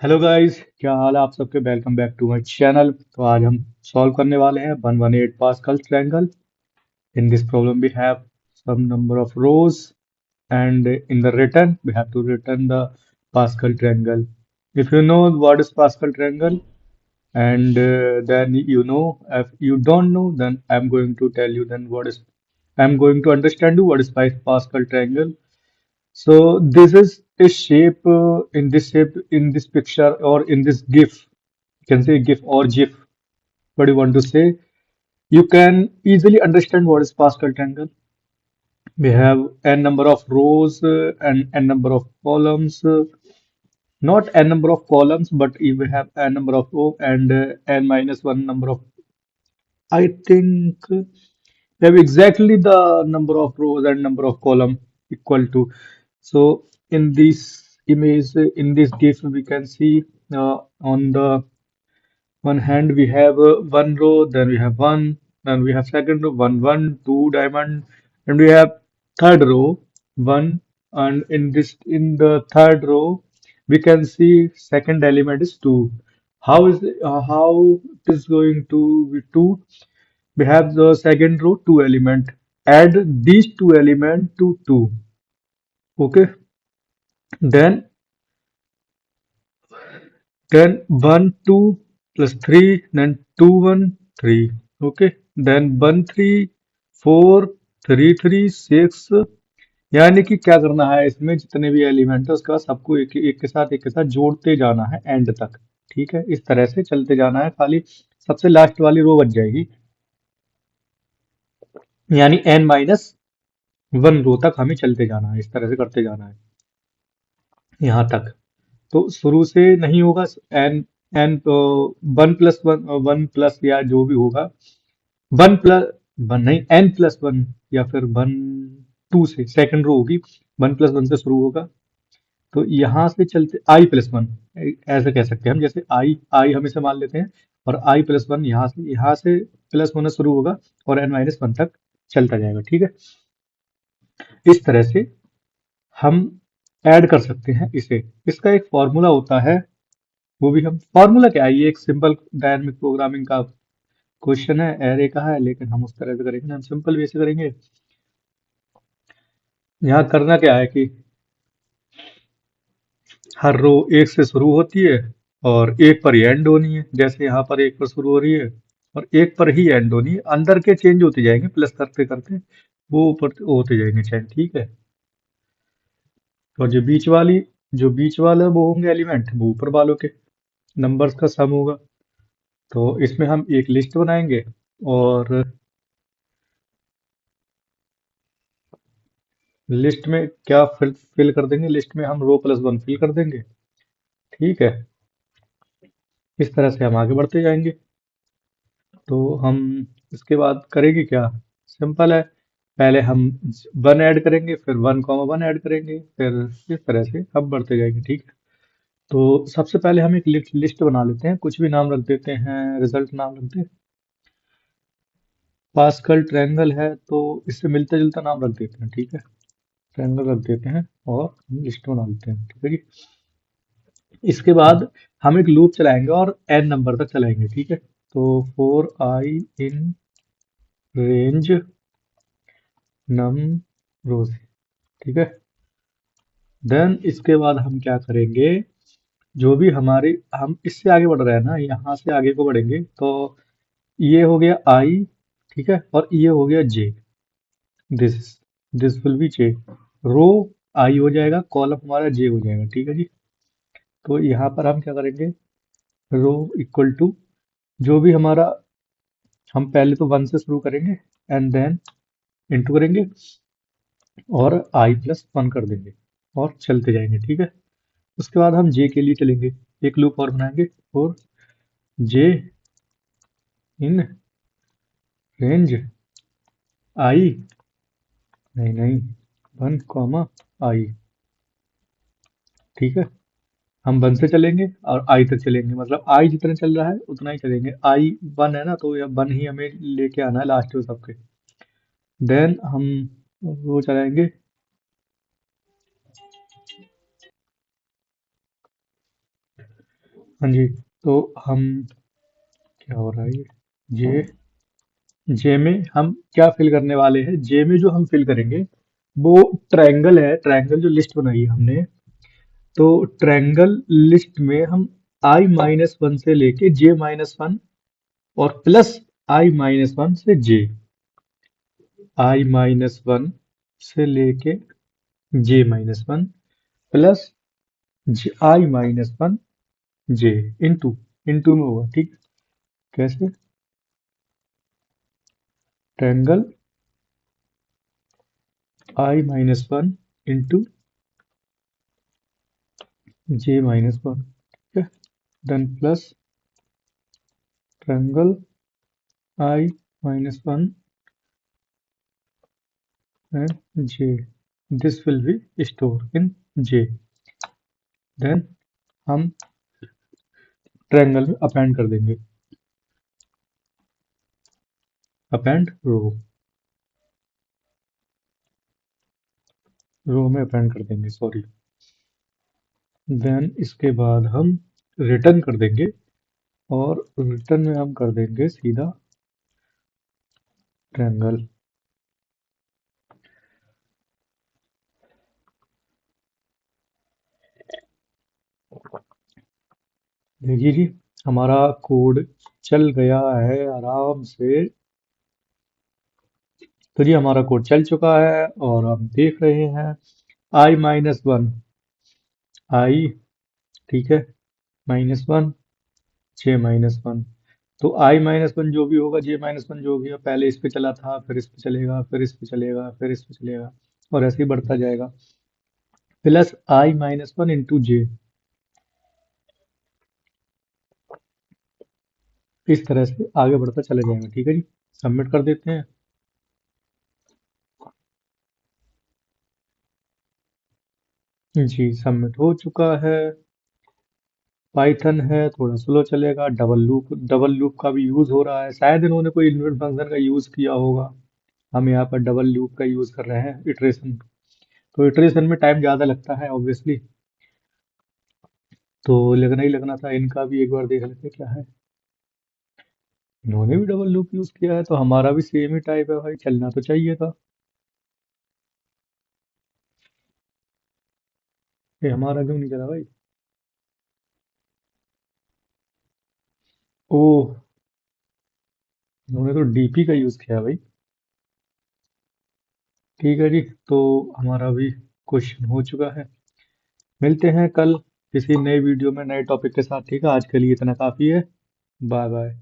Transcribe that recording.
Hello guys, क्या हाल है आप सबके। Welcome back to my channel. तो आज हम सॉल्व करने वाले हैं 118 Pascal triangle. In this problem we have some number of rows and in the return we have to return the Pascal triangle. If you know what is Pascal triangle, and then you know, if you don't know, then I'm going to tell you then what is, I'm going to understand you what is Pascal triangle. So this is a shape, in this picture or in this GIF. You can say GIF or GIF. What do you want to say? You can easily understand what is Pascal triangle. We have n number of rows and n number of columns. Not n number of columns, but we have n number of row and n minus one number of. I think we have exactly the number of rows and number of column equal to. So in this image, in this GIF, we can see on the one hand we have one row, then we have one, then we have second row, two diamond, and we have third row, one, and in the third row we can see second element is two. How it is going to be two? We have the second row two element. Add these two element to two. Okay. Then then 1 2 plus 3, then 2 1 3. Okay. Then 1 3 4 3 3 6. यानी कि क्या करना है, इसमें जितने भी element है उसके बाद सबको एक के साथ जोड़ते जाना है एंड तक। ठीक है, इस तरह से चलते जाना है, खाली सबसे लास्ट वाली रो बच जाएगी, यानी n माइनस वन रो तक हमें चलते जाना है, इस तरह से करते जाना है यहाँ तक। तो शुरू से नहीं होगा, एन एन तो one plus one, one plus या जो भी होगा, वन प्लस वन नहीं, एन प्लस वन, या फिर वन टू से सेकंड रो होगी, वन प्लस वन से शुरू होगा। तो यहाँ से चलते आई प्लस वन, ऐसे कह सकते हैं हम, जैसे आई आई हम इसे मान लेते हैं, और आई प्लस वन यहाँ से प्लस होना शुरू होगा और एन माइनस वन तक चलता जाएगा। ठीक है, इस तरह से हम ऐड कर सकते हैं इसे। इसका एक फॉर्मूला होता है, वो भी हम, फॉर्मूला क्या है, ये एक सिंपल डायनामिक प्रोग्रामिंग का क्वेश्चन है, एरे का है, लेकिन हम उस तरह से करेंगे, हम सिंपल वे से करेंगे। यहाँ करना क्या है कि हर रो एक से शुरू होती है और एक पर ही एंड होनी है। जैसे यहाँ पर एक पर शुरू हो रही है और एक पर ही एंड होनी है, अंदर के चेंज होते जाएंगे प्लस करते करते, वो ऊपर होते जाएंगे चेंज। ठीक है, और जो बीच वाला वो होंगे एलिमेंट, वो ऊपर वालों के नंबर्स का सम होगा। तो इसमें हम एक लिस्ट बनाएंगे और लिस्ट में क्या फिल कर देंगे, लिस्ट में हम रो प्लस वन फिल कर देंगे। ठीक है, इस तरह से हम आगे बढ़ते जाएंगे। तो हम इसके बाद करेंगे क्या, सिंपल है, पहले हम वन ऐड करेंगे, फिर वन कॉमा वन ऐड करेंगे, फिर इस तरह से हम बढ़ते जाएंगे। ठीक है, तो सबसे पहले हम एक लिस्ट बना लेते हैं, कुछ भी नाम रख देते हैं, रिजल्ट नाम रखते हैं। पास्कल ट्रायंगल है तो इससे मिलता जुलता नाम रख देते हैं। ठीक है, ट्रायंगल रख देते हैं और हम लिस्ट बना लेते हैं। ठीक है जी, इसके बाद हम एक लूप चलाएंगे और एन नंबर तक चलाएंगे। ठीक है, तो फोर आई इन रेंज नम रोज। ठीक है, देन इसके बाद हम क्या करेंगे, जो भी हमारे, हम इससे आगे बढ़ रहे हैं ना, यहाँ से आगे को बढ़ेंगे, तो ये हो गया आई, ठीक है, और ये हो गया J, this this will be J. Row I हो जाएगा, कॉलम हमारा जे हो जाएगा। ठीक है जी, तो यहाँ पर हम क्या करेंगे, रो इक्वल टू जो भी हमारा, हम पहले तो वन से शुरू करेंगे एंड देन इंटू करेंगे और आई प्लस वन कर देंगे और चलते जाएंगे। ठीक है, उसके बाद हम जे के लिए चलेंगे, एक लूप और बनाएंगे, और जे इन रेंज आई, नहीं नहीं, वन कॉमा आई। ठीक है, हम वन से चलेंगे और आई तक चलेंगे, मतलब आई जितना चल रहा है उतना ही चलेंगे, आई वन है ना, तो यह वन ही हमें लेके आना है लास्ट में सबके। देन हम वो चलाएंगे, हाँ जी। तो हम, क्या हो रहा है ये, जे जे में हम क्या फिल करने वाले हैं? जे में जो हम फिल करेंगे वो ट्रायंगल है, ट्रायंगल जो लिस्ट बनाई है हमने। तो ट्रायंगल लिस्ट में हम i-1 से लेके j-1 और प्लस i-1 से j, i-1 से लेके j-1 plus i-1 j, into, into में होगा, ठीक। कैसे? ट्रायंगल i-1 इंटू j-1, ठीक है। Then plus triangle i-1 and j, this will be stored in j। देन हम ट्रायंगल में अपेंड कर देंगे, अपेंड रो में अपेंड कर देंगे, सॉरी। देन इसके बाद हम रिटर्न कर देंगे, और रिटर्न में हम कर देंगे सीधा ट्रायंगल। देखिए जी, हमारा कोड चल गया है आराम से। तो जी हमारा कोड चल चुका है और हम देख रहे हैं i-1, i, ठीक है, -1, j-1। तो i-1 जो भी होगा, j-1 जो भी है, पहले इस पे चला था, फिर इस पे चलेगा, फिर इस पे चलेगा, फिर इस पे चलेगा, और ऐसे ही बढ़ता जाएगा। प्लस i-1 इंटू जे, इस तरह से आगे बढ़ता चला जाएगा, ठीक है जी। सबमिट कर देते हैं। जी सबमिट हो चुका है। पाइथन है, थोड़ा स्लो चलेगा। डबल लूप का भी यूज हो रहा है, शायद इन्होंने कोई इनबिल्ट फंक्शन का यूज किया होगा। हम यहाँ पर डबल लूप का यूज कर रहे हैं इटरेशन। तो इटरेशन में टाइम ज्यादा लगता है ऑब्वियसली, तो लगना ही लगना था। इनका भी एक बार देख लेते क्या है। इन्होंने भी डबल लूप यूज किया है, तो हमारा भी सेम ही टाइप है भाई, चलना तो चाहिए था। ये हमारा क्यों नहीं चला भाई? ओह, इन्होंने तो डीपी का यूज किया भाई। ठीक है जी, तो हमारा भी क्वेश्चन हो चुका है। मिलते हैं कल किसी नए वीडियो में नए टॉपिक के साथ, ठीक है। आज के लिए इतना काफी है। Bye bye.